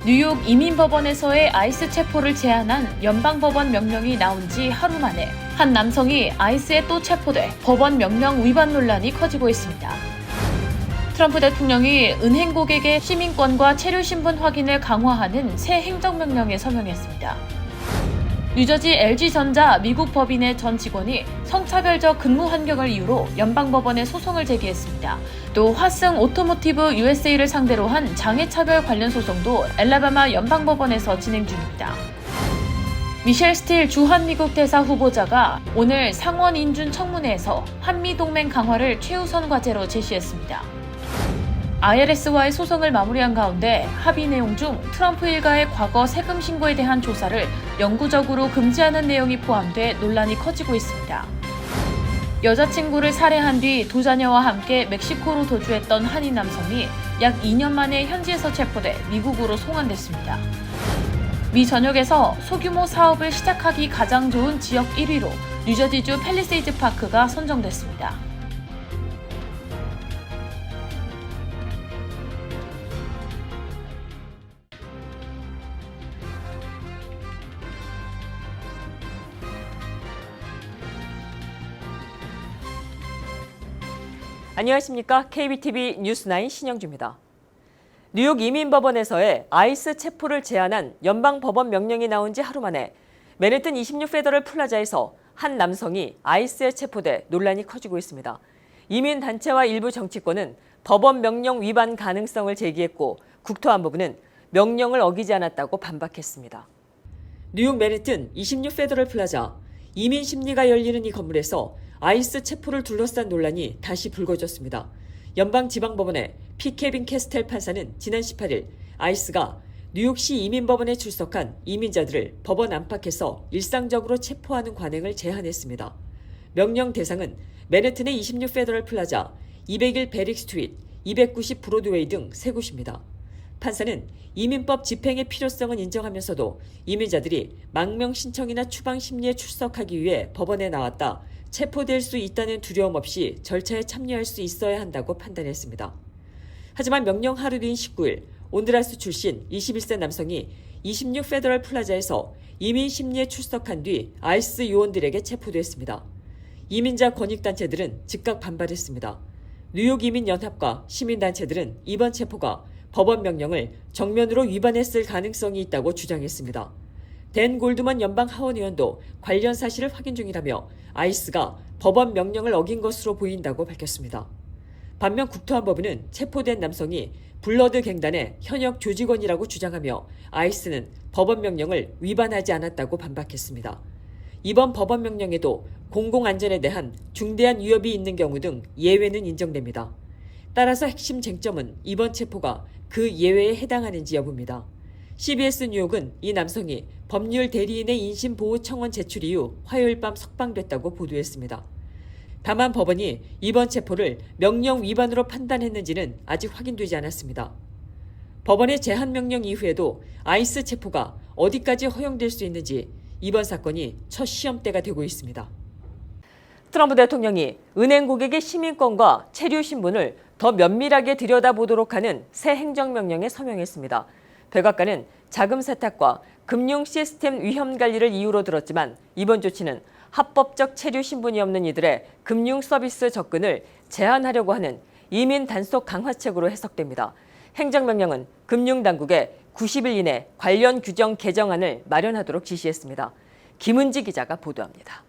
뉴욕 이민법원에서의 아이스 체포를 제한한 연방법원 명령이 나온 지 하루 만에 한 남성이 아이스에 또 체포돼 법원 명령 위반 논란이 커지고 있습니다. 트럼프 대통령이 은행 고객의 시민권과 체류 신분 확인을 강화하는 새 행정명령에 서명했습니다. 뉴저지 LG전자 미국 법인의 전 직원이 성차별적 근무 환경을 이유로 연방법원에 소송을 제기했습니다. 또 화승 오토모티브 USA를 상대로 한 장애차별 관련 소송도 엘라바마 연방법원에서 진행 중입니다. 미셸 스틸 주한미국 대사 후보자가 오늘 상원 인준 청문회에서 한미동맹 강화를 최우선 과제로 제시했습니다. IRS와의 소송을 마무리한 가운데 합의 내용 중 트럼프 일가의 과거 세금 신고에 대한 조사를 영구적으로 금지하는 내용이 포함돼 논란이 커지고 있습니다. 여자친구를 살해한 뒤 두 자녀와 함께 멕시코로 도주했던 한인 남성이 약 2년 만에 현지에서 체포돼 미국으로 송환됐습니다. 미 전역에서 소규모 사업을 시작하기 가장 좋은 지역 1위로 뉴저지주 팰리세이드 파크가 선정됐습니다. 안녕하십니까. KBTV 뉴스9 신영주입니다. 뉴욕 이민법원에서의 아이스 체포를 제한한 연방법원 명령이 나온 지 하루 만에 맨해튼 26 페더럴 플라자에서 한 남성이 아이스에 체포돼 논란이 커지고 있습니다. 이민단체와 일부 정치권은 법원 명령 위반 가능성을 제기했고 국토안보부는 명령을 어기지 않았다고 반박했습니다. 뉴욕 맨해튼 26 페더럴 플라자, 이민 심리가 열리는 이 건물에서 아이스 체포를 둘러싼 논란이 다시 불거졌습니다. 연방지방법원의 피 케빈 캐스텔 판사는 지난 18일 아이스가 뉴욕시 이민법원에 출석한 이민자들을 법원 안팎에서 일상적으로 체포하는 관행을 제한했습니다. 명령 대상은 맨해튼의 26 페더럴 플라자, 201 베릭 스트리트, 290 브로드웨이 등 세 곳입니다. 판사는 이민법 집행의 필요성은 인정하면서도 이민자들이 망명 신청이나 추방 심리에 출석하기 위해 법원에 나왔다 체포될 수 있다는 두려움 없이 절차에 참여할 수 있어야 한다고 판단했습니다. 하지만 명령 하루 뒤인 19일 온두라스 출신 21세 남성이 26 페더럴 플라자에서 이민 심리에 출석한 뒤 아이스 요원들에게 체포됐습니다. 이민자 권익단체들은 즉각 반발했습니다. 뉴욕 이민연합과 시민단체들은 이번 체포가 법원 명령을 정면으로 위반했을 가능성이 있다고 주장했습니다. 댄 골드먼 연방 하원의원도 관련 사실을 확인 중이라며 아이스가 법원 명령을 어긴 것으로 보인다고 밝혔습니다. 반면 국토안보부는 체포된 남성이 블러드 갱단의 현역 조직원이라고 주장하며 아이스는 법원 명령을 위반하지 않았다고 반박했습니다. 이번 법원 명령에도 공공안전에 대한 중대한 위협이 있는 경우 등 예외는 인정됩니다. 따라서 핵심 쟁점은 이번 체포가 그 예외에 해당하는지 여부입니다. CBS 뉴욕은 이 남성이 법률 대리인의 인신보호 청원 제출 이후 화요일 밤 석방됐다고 보도했습니다. 다만 법원이 이번 체포를 명령 위반으로 판단했는지는 아직 확인되지 않았습니다. 법원의 제한 명령 이후에도 아이스 체포가 어디까지 허용될 수 있는지 이번 사건이 첫 시험대가 되고 있습니다. 트럼프 대통령이 은행 고객의 시민권과 체류 신분을 더 면밀하게 들여다보도록 하는 새 행정명령에 서명했습니다. 백악관은 자금 세탁과 금융 시스템 위험 관리를 이유로 들었지만 이번 조치는 합법적 체류 신분이 없는 이들의 금융 서비스 접근을 제한하려고 하는 이민 단속 강화책으로 해석됩니다. 행정명령은 금융당국에 90일 이내 관련 규정 개정안을 마련하도록 지시했습니다. 김은지 기자가 보도합니다.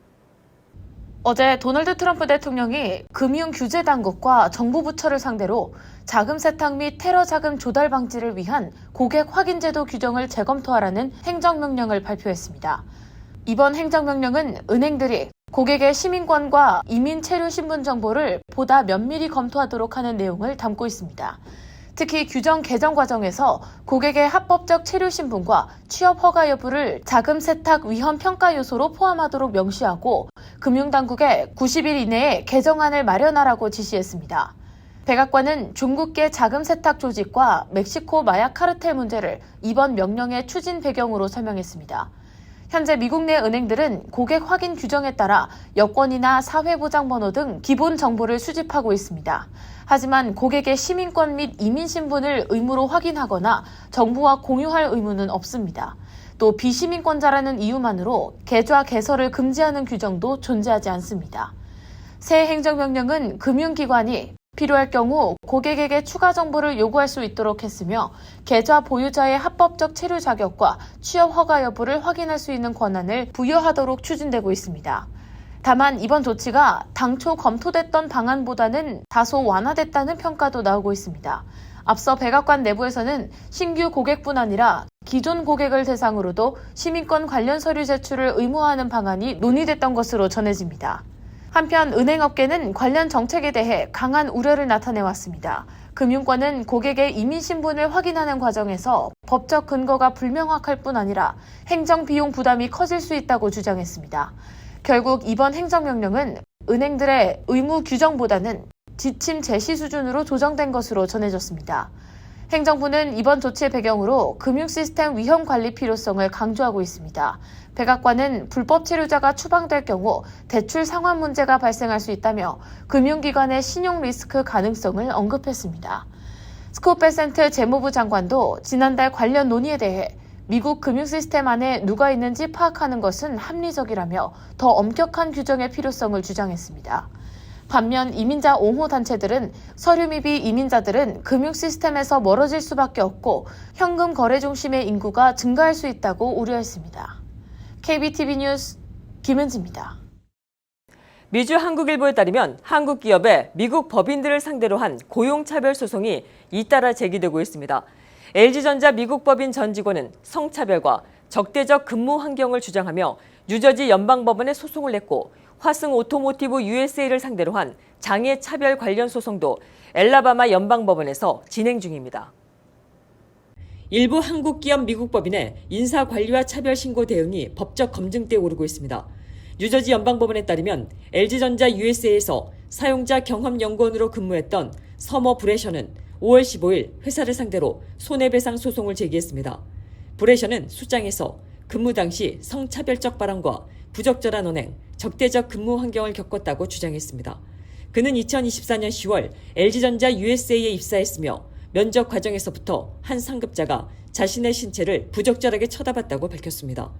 어제 도널드 트럼프 대통령이 금융규제당국과 정부 부처를 상대로 자금 세탁 및 테러 자금 조달 방지를 위한 고객 확인제도 규정을 재검토하라는 행정명령을 발표했습니다. 이번 행정명령은 은행들이 고객의 시민권과 이민 체류 신분 정보를 보다 면밀히 검토하도록 하는 내용을 담고 있습니다. 특히 규정 개정 과정에서 고객의 합법적 체류 신분과 취업 허가 여부를 자금 세탁 위험 평가 요소로 포함하도록 명시하고 금융당국에 90일 이내에 개정안을 마련하라고 지시했습니다. 백악관은 중국계 자금 세탁 조직과 멕시코 마약 카르텔 문제를 이번 명령의 추진 배경으로 설명했습니다. 현재 미국 내 은행들은 고객 확인 규정에 따라 여권이나 사회보장번호 등 기본 정보를 수집하고 있습니다. 하지만 고객의 시민권 및 이민신분을 의무로 확인하거나 정부와 공유할 의무는 없습니다. 또 비시민권자라는 이유만으로 계좌 개설을 금지하는 규정도 존재하지 않습니다. 새 행정명령은 금융기관이 필요할 경우 고객에게 추가 정보를 요구할 수 있도록 했으며 계좌 보유자의 합법적 체류 자격과 취업 허가 여부를 확인할 수 있는 권한을 부여하도록 추진되고 있습니다. 다만 이번 조치가 당초 검토됐던 방안보다는 다소 완화됐다는 평가도 나오고 있습니다. 앞서 백악관 내부에서는 신규 고객뿐 아니라 기존 고객을 대상으로도 시민권 관련 서류 제출을 의무화하는 방안이 논의됐던 것으로 전해집니다. 한편 은행업계는 관련 정책에 대해 강한 우려를 나타내왔습니다. 금융권은 고객의 이민신분을 확인하는 과정에서 법적 근거가 불명확할 뿐 아니라 행정비용 부담이 커질 수 있다고 주장했습니다. 결국 이번 행정명령은 은행들의 의무 규정보다는 지침 제시 수준으로 조정된 것으로 전해졌습니다. 행정부는 이번 조치의 배경으로 금융시스템 위험 관리 필요성을 강조하고 있습니다. 백악관은 불법 체류자가 추방될 경우 대출 상환 문제가 발생할 수 있다며 금융기관의 신용 리스크 가능성을 언급했습니다. 스콧 베센트 재무부 장관도 지난달 관련 논의에 대해 미국 금융시스템 안에 누가 있는지 파악하는 것은 합리적이라며 더 엄격한 규정의 필요성을 주장했습니다. 반면 이민자 옹호 단체들은 서류 미비 이민자들은 금융 시스템에서 멀어질 수밖에 없고 현금 거래 중심의 인구가 증가할 수 있다고 우려했습니다. KBTV 뉴스 김은지입니다. 미주 한국일보에 따르면 한국 기업의 미국 법인들을 상대로 한 고용차별 소송이 잇따라 제기되고 있습니다. LG전자 미국 법인 전 직원은 성차별과 적대적 근무 환경을 주장하며 뉴저지 연방법원에 소송을 냈고 화승 오토모티브 USA를 상대로 한 장애 차별 관련 소송도 엘라바마 연방법원에서 진행 중입니다. 일부 한국 기업 미국 법인의 인사 관리와 차별 신고 대응이 법적 검증대에 오르고 있습니다. 뉴저지 연방법원에 따르면 LG전자 USA에서 사용자 경험연구원으로 근무했던 서머 브레셔는 5월 15일 회사를 상대로 손해배상 소송을 제기했습니다. 브레셔는 소장에서 근무 당시 성차별적 발언과 부적절한 언행, 적대적 근무 환경을 겪었다고 주장했습니다. 그는 2024년 10월 LG전자 USA에 입사했으며 면접 과정에서부터 한 상급자가 자신의 신체를 부적절하게 쳐다봤다고 밝혔습니다.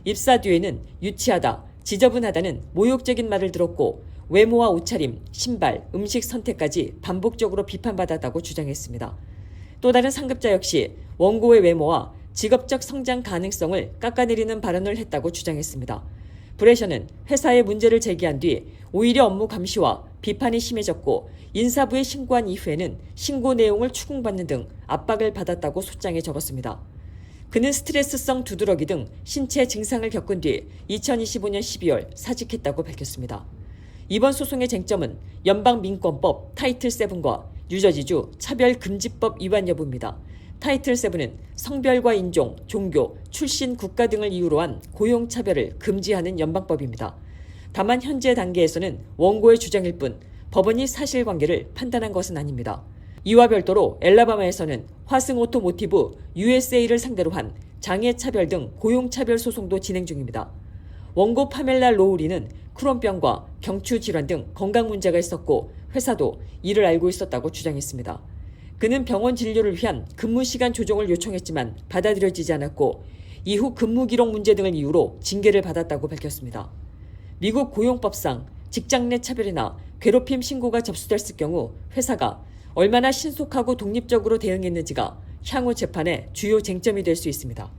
입사 뒤에는 유치하다, 지저분하다는 모욕적인 말을 들었고 외모와 옷차림, 신발, 음식 선택까지 반복적으로 비판받았다고 주장했습니다. 또 다른 상급자 역시 원고의 외모와 직업적 성장 가능성을 깎아내리는 발언을 했다고 주장했습니다. 브레셔는 회사에 문제를 제기한 뒤 오히려 업무 감시와 비판이 심해졌고 인사부에 신고한 이후에는 신고 내용을 추궁받는 등 압박을 받았다고 소장에 적었습니다. 그는 스트레스성 두드러기 등 신체 증상을 겪은 뒤 2025년 12월 사직했다고 밝혔습니다. 이번 소송의 쟁점은 연방민권법 타이틀 7과 뉴저지주 차별금지법 위반 여부입니다. 타이틀 7은 성별과 인종, 종교, 출신 국가 등을 이유로 한 고용차별을 금지하는 연방법입니다. 다만 현재 단계에서는 원고의 주장일 뿐 법원이 사실관계를 판단한 것은 아닙니다. 이와 별도로 엘라바마에서는 화승 오토모티브 USA를 상대로 한 장애차별 등 고용차별 소송도 진행 중입니다. 원고 파멜라 로우리는 크론병과 경추 질환 등 건강 문제가 있었고 회사도 이를 알고 있었다고 주장했습니다. 그는 병원 진료를 위한 근무 시간 조정을 요청했지만 받아들여지지 않았고 이후 근무 기록 문제 등을 이유로 징계를 받았다고 밝혔습니다. 미국 고용법상 직장 내 차별이나 괴롭힘 신고가 접수됐을 경우 회사가 얼마나 신속하고 독립적으로 대응했는지가 향후 재판의 주요 쟁점이 될 수 있습니다.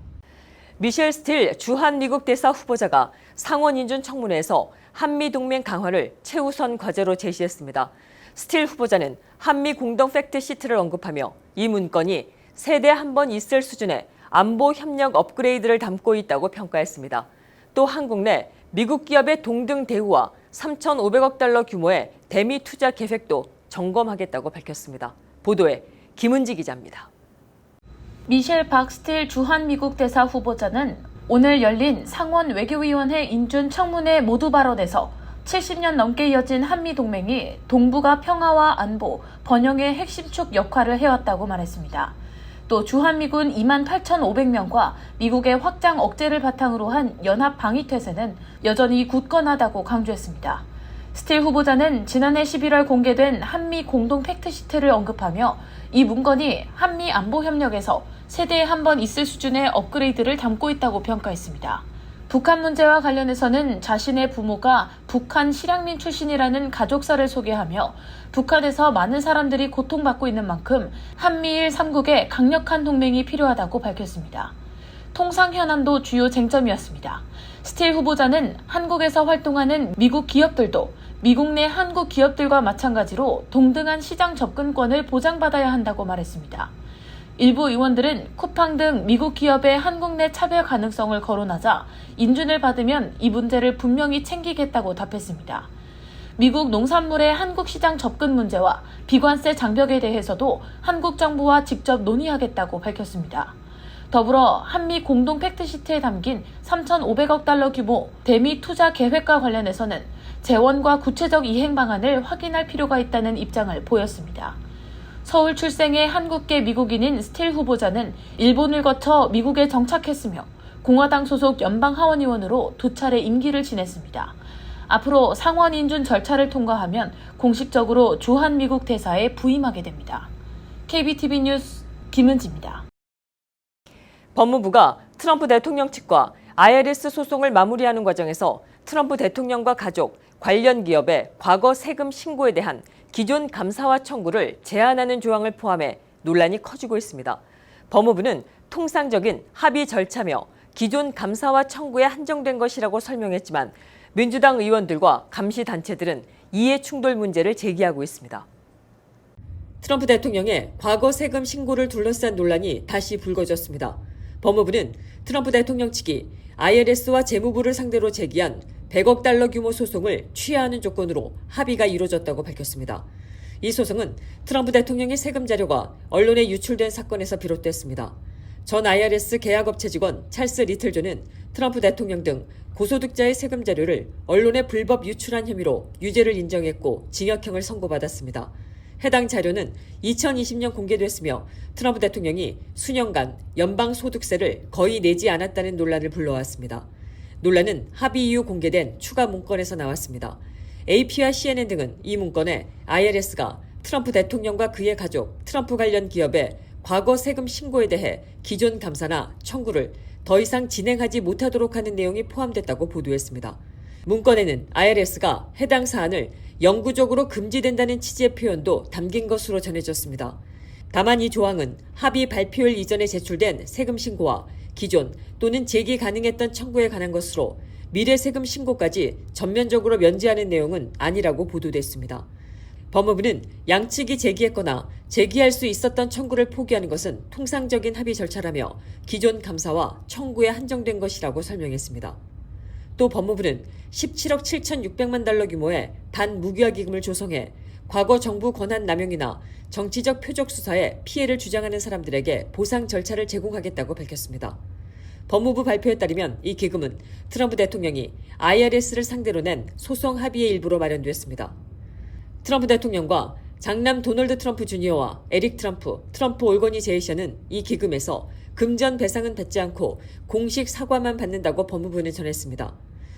미셸 스틸 주한 미국 대사 후보자가 상원 인준 청문회에서 한미동맹 강화를 최우선 과제로 제시했습니다. 스틸 후보자는 한미 공동 팩트 시트를 언급하며 이 문건이 세대에 한 번 있을 수준의 안보 협력 업그레이드를 담고 있다고 평가했습니다. 또 한국 내 미국 기업의 동등 대우와 3,500억 달러 규모의 대미 투자 계획도 점검하겠다고 밝혔습니다. 보도에 김은지 기자입니다. 미셸 박스틸 주한 미국 대사 후보자는 오늘 열린 상원 외교위원회 인준 청문회 모두 발언에서 70년 넘게 이어진 한미동맹이 동북아 평화와 안보, 번영의 핵심 축 역할을 해왔다고 말했습니다. 또 주한미군 28,500명과 미국의 확장 억제를 바탕으로 한 연합 방위태세는 여전히 굳건하다고 강조했습니다. 스틸 후보자는 지난해 11월 공개된 한미 공동 팩트시트를 언급하며 이 문건이 한미 안보협력에서 세대에 한 번 있을 수준의 업그레이드를 담고 있다고 평가했습니다. 북한 문제와 관련해서는 자신의 부모가 북한 실향민 출신이라는 가족사를 소개하며 북한에서 많은 사람들이 고통받고 있는 만큼 한미일 3국의 강력한 동맹이 필요하다고 밝혔습니다. 통상 현안도 주요 쟁점이었습니다. 스틸 후보자는 한국에서 활동하는 미국 기업들도 미국 내 한국 기업들과 마찬가지로 동등한 시장 접근권을 보장받아야 한다고 말했습니다. 일부 의원들은 쿠팡 등 미국 기업의 한국 내 차별 가능성을 거론하자 인준을 받으면 이 문제를 분명히 챙기겠다고 답했습니다. 미국 농산물의 한국 시장 접근 문제와 비관세 장벽에 대해서도 한국 정부와 직접 논의하겠다고 밝혔습니다. 더불어 한미 공동 팩트시트에 담긴 3,500억 달러 규모 대미 투자 계획과 관련해서는 재원과 구체적 이행 방안을 확인할 필요가 있다는 입장을 보였습니다. 서울 출생의 한국계 미국인인 스틸 후보자는 일본을 거쳐 미국에 정착했으며 공화당 소속 연방 하원 의원으로 2차례 임기를 지냈습니다. 앞으로 상원 인준 절차를 통과하면 공식적으로 주한미국 대사에 부임하게 됩니다. KBTV 뉴스 김은지입니다. 법무부가 트럼프 대통령 측과 IRS 소송을 마무리하는 과정에서 트럼프 대통령과 가족, 관련 기업의 과거 세금 신고에 대한 기존 감사와 청구를 제한하는 조항을 포함해 논란이 커지고 있습니다. 법무부는 통상적인 합의 절차며 기존 감사와 청구에 한정된 것이라고 설명했지만 민주당 의원들과 감시단체들은 이해 충돌 문제를 제기하고 있습니다. 트럼프 대통령의 과거 세금 신고를 둘러싼 논란이 다시 불거졌습니다. 법무부는 트럼프 대통령 측이 IRS와 재무부를 상대로 제기한 100억 달러 규모 소송을 취하하는 조건으로 합의가 이루어졌다고 밝혔습니다. 이 소송은 트럼프 대통령의 세금 자료가 언론에 유출된 사건에서 비롯됐습니다. 전 IRS 계약업체 직원 찰스 리틀존은 트럼프 대통령 등 고소득자의 세금 자료를 언론에 불법 유출한 혐의로 유죄를 인정했고 징역형을 선고받았습니다. 해당 자료는 2020년 공개됐으며 트럼프 대통령이 수년간 연방소득세를 거의 내지 않았다는 논란을 불러왔습니다. 논란은 합의 이후 공개된 추가 문건에서 나왔습니다. AP와 CNN 등은 이 문건에 IRS가 트럼프 대통령과 그의 가족, 트럼프 관련 기업의 과거 세금 신고에 대해 기존 감사나 청구를 더 이상 진행하지 못하도록 하는 내용이 포함됐다고 보도했습니다. 문건에는 IRS가 해당 사안을 영구적으로 금지된다는 취지의 표현도 담긴 것으로 전해졌습니다. 다만 이 조항은 합의 발표일 이전에 제출된 세금 신고와 기존 또는 제기 가능했던 청구에 관한 것으로 미래 세금 신고까지 전면적으로 면제하는 내용은 아니라고 보도됐습니다. 법무부는 양측이 제기했거나 제기할 수 있었던 청구를 포기하는 것은 통상적인 합의 절차라며 기존 감사와 청구에 한정된 것이라고 설명했습니다. 또 법무부는 17억 7,600만 달러 규모의 반무기화 기금을 조성해 과거 정부 권한 남용이나 정치적 표적 수사에 피해를 주장하는 사람들에게 보상 절차를 제공하겠다고 밝혔습니다. 법무부 발표에 따르면 이 기금은 트럼프 대통령이 IRS를 상대로 낸 소송 합의의 일부로 마련됐습니다. 트럼프 대통령과 장남 도널드 트럼프 주니어와 에릭 트럼프, 트럼프 올거니 제이션은 이 기금에서 금전 배상은 받지 않고 공식 사과만 받는다고 법무부는 전했습니다.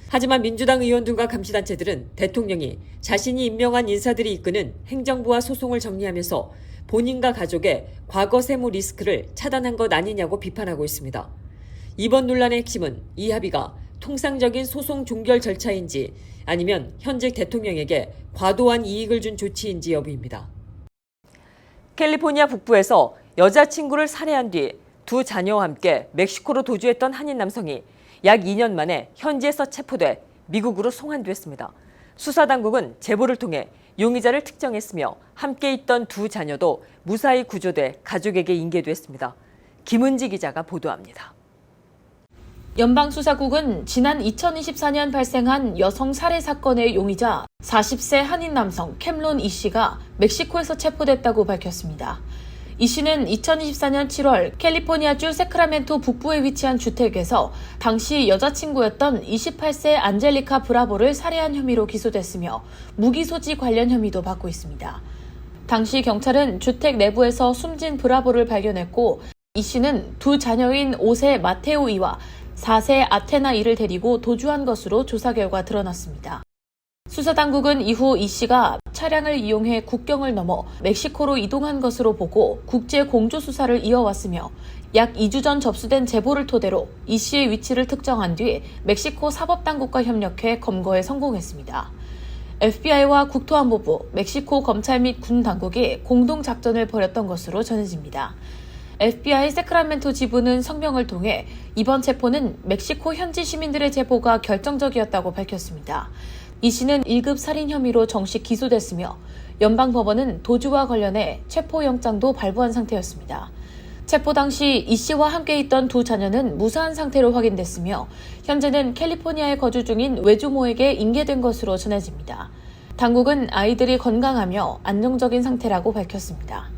하지만 민주당 의원들과 감시단체들은 대통령이 자신이 임명한 인사들이 이끄는 행정부와 소송을 정리하면서 본인과 가족의 과거 세무 리스크를 차단한 것 아니냐고 비판하고 있습니다. 이번 논란의 핵심은 이 합의가 통상적인 소송 종결 절차인지 아니면 현직 대통령에게 과도한 이익을 준 조치인지 여부입니다. 캘리포니아 북부에서 여자친구를 살해한 뒤 두 자녀와 함께 멕시코로 도주했던 한인 남성이 약 2년 만에 현지에서 체포돼 미국으로 송환됐습니다. 수사당국은 제보를 통해 용의자를 특정했으며 함께 있던 두 자녀도 무사히 구조돼 가족에게 인계됐습니다. 김은지 기자가 보도합니다. 연방수사국은 지난 2024년 발생한 여성 살해 사건의 용의자 40세 한인 남성 캠론 이 씨가 멕시코에서 체포됐다고 밝혔습니다. 이 씨는 2024년 7월 캘리포니아주 세크라멘토 북부에 위치한 주택에서 당시 여자친구였던 28세 안젤리카 브라보를 살해한 혐의로 기소됐으며 무기 소지 관련 혐의도 받고 있습니다. 당시 경찰은 주택 내부에서 숨진 브라보를 발견했고 이 씨는 두 자녀인 5세 마테오 이와 4세 아테나 이를 데리고 도주한 것으로 조사 결과 드러났습니다. 수사당국은 이후 이 씨가 차량을 이용해 국경을 넘어 멕시코로 이동한 것으로 보고 국제 공조 수사를 이어왔으며 약 2주 전 접수된 제보를 토대로 이 씨의 위치를 특정한 뒤 멕시코 사법당국과 협력해 검거에 성공했습니다. FBI와 국토안보부, 멕시코 검찰 및 군 당국이 공동 작전을 벌였던 것으로 전해집니다. FBI 세크라멘토 지부는 성명을 통해 이번 체포는 멕시코 현지 시민들의 제보가 결정적이었다고 밝혔습니다. 이 씨는 1급 살인 혐의로 정식 기소됐으며 연방법원은 도주와 관련해 체포영장도 발부한 상태였습니다. 체포 당시 이 씨와 함께 있던 두 자녀는 무사한 상태로 확인됐으며 현재는 캘리포니아에 거주 중인 외조모에게 인계된 것으로 전해집니다. 당국은 아이들이 건강하며 안정적인 상태라고 밝혔습니다.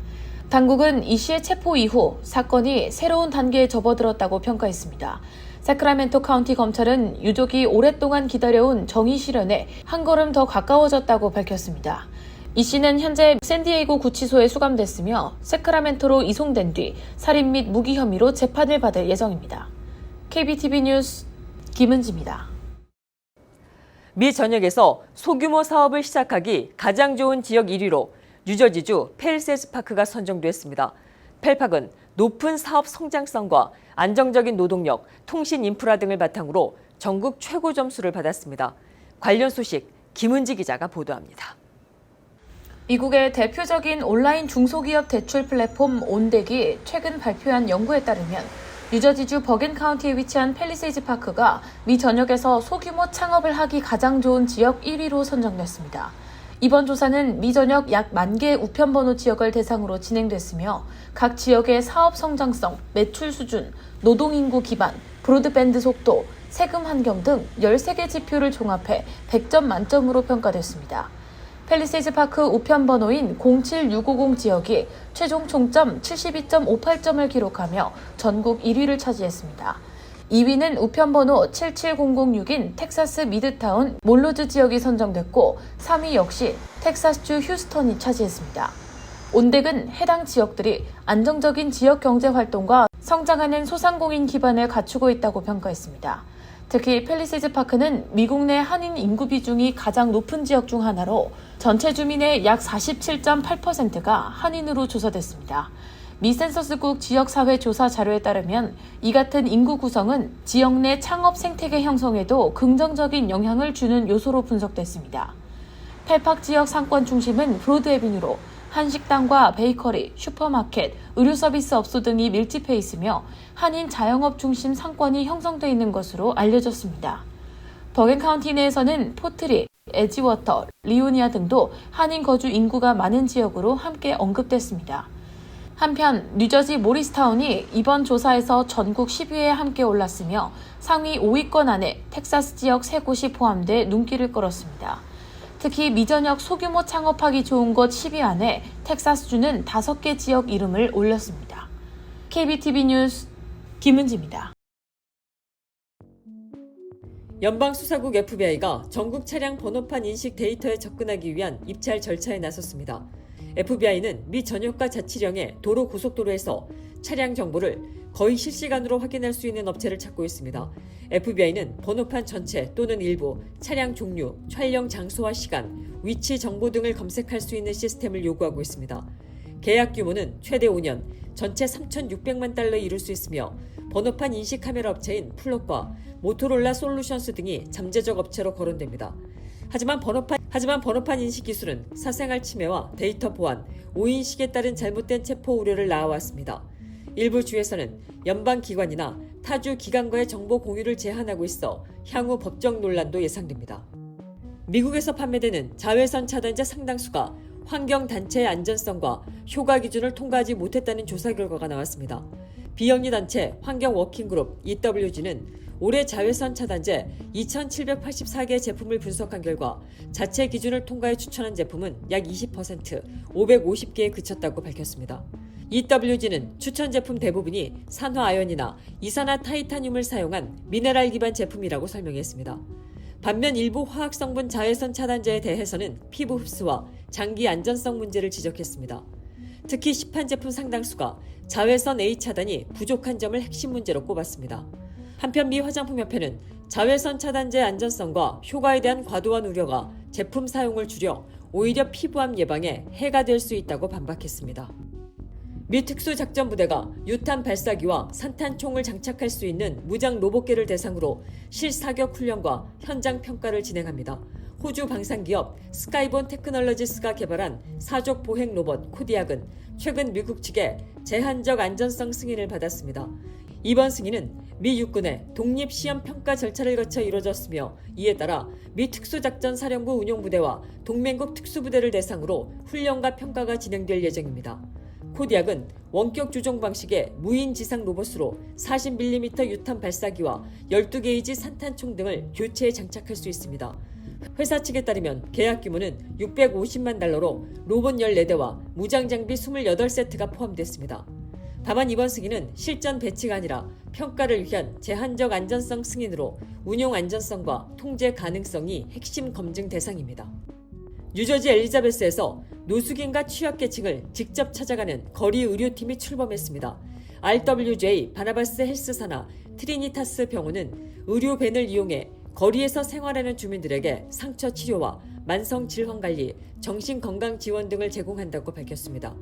당국은 이 씨의 체포 이후 사건이 새로운 단계에 접어들었다고 평가했습니다. 세크라멘토 카운티 검찰은 유족이 오랫동안 기다려온 정의 실현에 한 걸음 더 가까워졌다고 밝혔습니다. 이 씨는 현재 샌디에이고 구치소에 수감됐으며 세크라멘토로 이송된 뒤 살인 및 무기 혐의로 재판을 받을 예정입니다. KBTV 뉴스 김은지입니다. 미 전역에서 소규모 사업을 시작하기 가장 좋은 지역 1위로 뉴저지주 펠세스 파크가 선정됐습니다. 펠팍은 높은 사업 성장성과 안정적인 노동력, 통신 인프라 등을 바탕으로 전국 최고 점수를 받았습니다. 관련 소식 김은지 기자가 보도합니다. 미국의 대표적인 온라인 중소기업 대출 플랫폼 온덱이 최근 발표한 연구에 따르면 뉴저지주 버긴 카운티에 위치한 팰리세이즈 파크가 미 전역에서 소규모 창업을 하기 가장 좋은 지역 1위로 선정됐습니다. 이번 조사는 미 전역 약 10,000개 우편번호 지역을 대상으로 진행됐으며 각 지역의 사업 성장성, 매출 수준, 노동인구 기반, 브로드밴드 속도, 세금 환경 등 13개 지표를 종합해 100점 만점으로 평가됐습니다. 팰리세이즈 파크 우편번호인 07650 지역이 최종 총점 72.58점을 기록하며 전국 1위를 차지했습니다. 2위는 우편번호 77006인 텍사스 미드타운 몰로즈 지역이 선정됐고 3위 역시 텍사스주 휴스턴이 차지했습니다. 온덱은 해당 지역들이 안정적인 지역 경제 활동과 성장하는 소상공인 기반을 갖추고 있다고 평가했습니다. 특히 팰리세이즈 파크는 미국 내 한인 인구 비중이 가장 높은 지역 중 하나로 전체 주민의 약 47.8%가 한인으로 조사됐습니다. 미 센서스국 지역사회 조사 자료에 따르면 이 같은 인구 구성은 지역 내 창업 생태계 형성에도 긍정적인 영향을 주는 요소로 분석됐습니다. 펠팍 지역 상권 중심은 브로드에비뉴로 한식당과 베이커리, 슈퍼마켓, 의료서비스 업소 등이 밀집해 있으며 한인 자영업 중심 상권이 형성돼 있는 것으로 알려졌습니다. 버겐 카운티 내에서는 포트리, 에지워터, 리오니아 등도 한인 거주 인구가 많은 지역으로 함께 언급됐습니다. 한편 뉴저지 모리스타운이 이번 조사에서 전국 10위에 함께 올랐으며 상위 5위권 안에 텍사스 지역 3곳이 포함돼 눈길을 끌었습니다. 특히 미전역 소규모 창업하기 좋은 곳 10위 안에 텍사스주는 5개 지역 이름을 올렸습니다. KBTV 뉴스 김은지입니다. 연방수사국 FBI가 전국 차량 번호판 인식 데이터에 접근하기 위한 입찰 절차에 나섰습니다. FBI는 미 전역과 자치령의 도로 고속도로에서 차량 정보를 거의 실시간으로 확인할 수 있는 업체를 찾고 있습니다. FBI는 번호판 전체 또는 일부, 차량 종류, 촬영 장소와 시간, 위치 정보 등을 검색할 수 있는 시스템을 요구하고 있습니다. 계약 규모는 최대 5년, 전체 3,600만 달러에 이를 수 있으며 번호판 인식 카메라 업체인 플롯과 모토롤라 솔루션스 등이 잠재적 업체로 거론됩니다. 하지만 번호판 인식 기술은 사생활 침해와 데이터 보안, 오인식에 따른 잘못된 체포 우려를 낳아왔습니다. 일부 주에서는 연방기관이나 타주 기관과의 정보 공유를 제한하고 있어 향후 법적 논란도 예상됩니다. 미국에서 판매되는 자외선 차단제 상당수가 환경단체의 안전성과 효과 기준을 통과하지 못했다는 조사 결과가 나왔습니다. 비영리 단체 환경워킹그룹 EWG는 올해 자외선 차단제 2,784개 제품을 분석한 결과 자체 기준을 통과해 추천한 제품은 약 20%, 550개에 그쳤다고 밝혔습니다. EWG는 추천 제품 대부분이 산화아연이나 이산화타이타늄을 사용한 미네랄 기반 제품이라고 설명했습니다. 반면 일부 화학성분 자외선 차단제에 대해서는 피부 흡수와 장기 안전성 문제를 지적했습니다. 특히 시판 제품 상당수가 자외선 A 차단이 부족한 점을 핵심 문제로 꼽았습니다. 한편 미 화장품협회는 자외선 차단제 안전성과 효과에 대한 과도한 우려가 제품 사용을 줄여 오히려 피부암 예방에 해가 될 수 있다고 반박했습니다. 미 특수작전부대가 유탄 발사기와 산탄총을 장착할 수 있는 무장 로봇계를 대상으로 실사격 훈련과 현장 평가를 진행합니다. 호주 방산기업 스카이본 테크놀로지스가 개발한 사족 보행 로봇 코디악은 최근 미국 측의 제한적 안전성 승인을 받았습니다. 이번 승인은 미 육군의 독립시험 평가 절차를 거쳐 이루어졌으며 이에 따라 미 특수작전사령부 운용부대와 동맹국 특수부대를 대상으로 훈련과 평가가 진행될 예정입니다. 코디악은 원격 조종 방식의 무인 지상 로봇으로 40mm 유탄 발사기와 12게이지 산탄총 등을 교체에 장착할 수 있습니다. 회사 측에 따르면 계약 규모는 650만 달러로 로봇 14대와 무장 장비 28세트가 포함됐습니다. 다만 이번 승인은 실전 배치가 아니라 평가를 위한 제한적 안전성 승인으로 운용 안전성과 통제 가능성이 핵심 검증 대상입니다. 뉴저지 엘리자베스에서 노숙인과 취약계층을 직접 찾아가는 거리 의료팀이 출범했습니다. RWJ 바나바스 헬스사나 트리니타스 병원은 의료밴을 이용해 거리에서 생활하는 주민들에게 상처 치료와 만성 질환 관리, 정신 건강 지원 등을 제공한다고 밝혔습니다.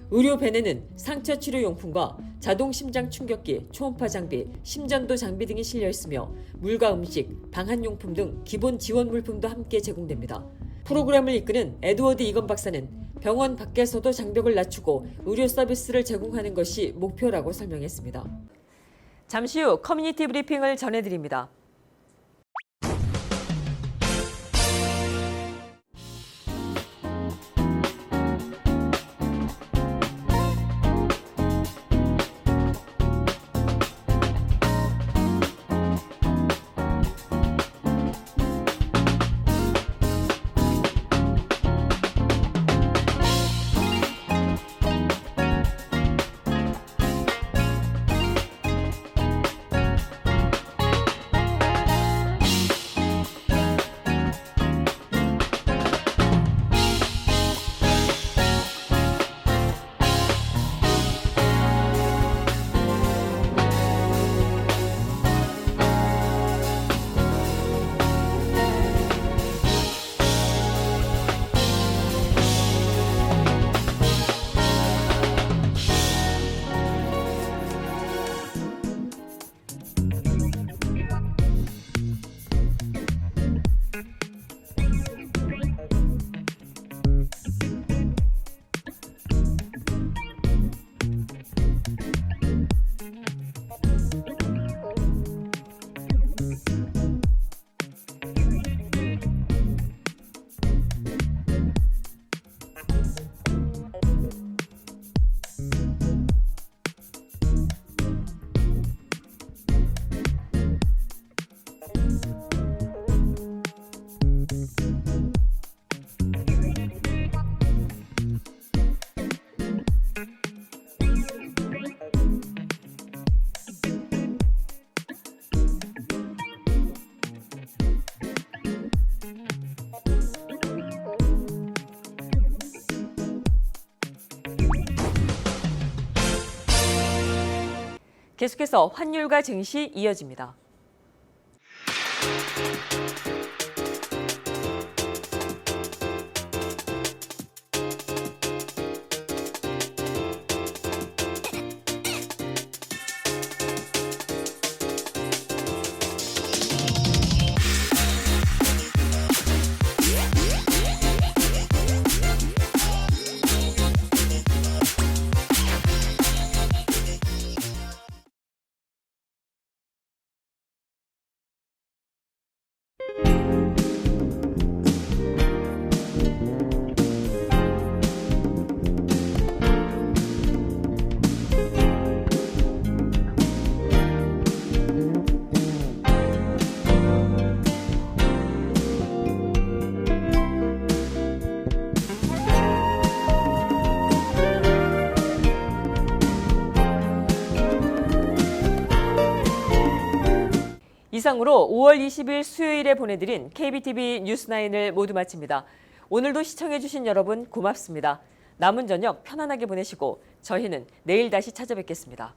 의료밴에는 상처 치료 용품과 자동 심장 충격기, 초음파 장비, 심전도 장비 등이 실려 있으며 물과 음식, 방한용품 등 기본 지원 물품도 함께 제공됩니다. 프로그램을 이끄는 에드워드 이건 박사는 병원 밖에서도 장벽을 낮추고 의료 서비스를 제공하는 것이 목표라고 설명했습니다. 잠시 후 커뮤니티 브리핑을 전해드립니다. 계속해서 환율과 증시 이어집니다. 이상으로 5월 20일 수요일에 보내드린 KBTV 뉴스9을 모두 마칩니다. 오늘도 시청해주신 여러분 고맙습니다. 남은 저녁 편안하게 보내시고 저희는 내일 다시 찾아뵙겠습니다.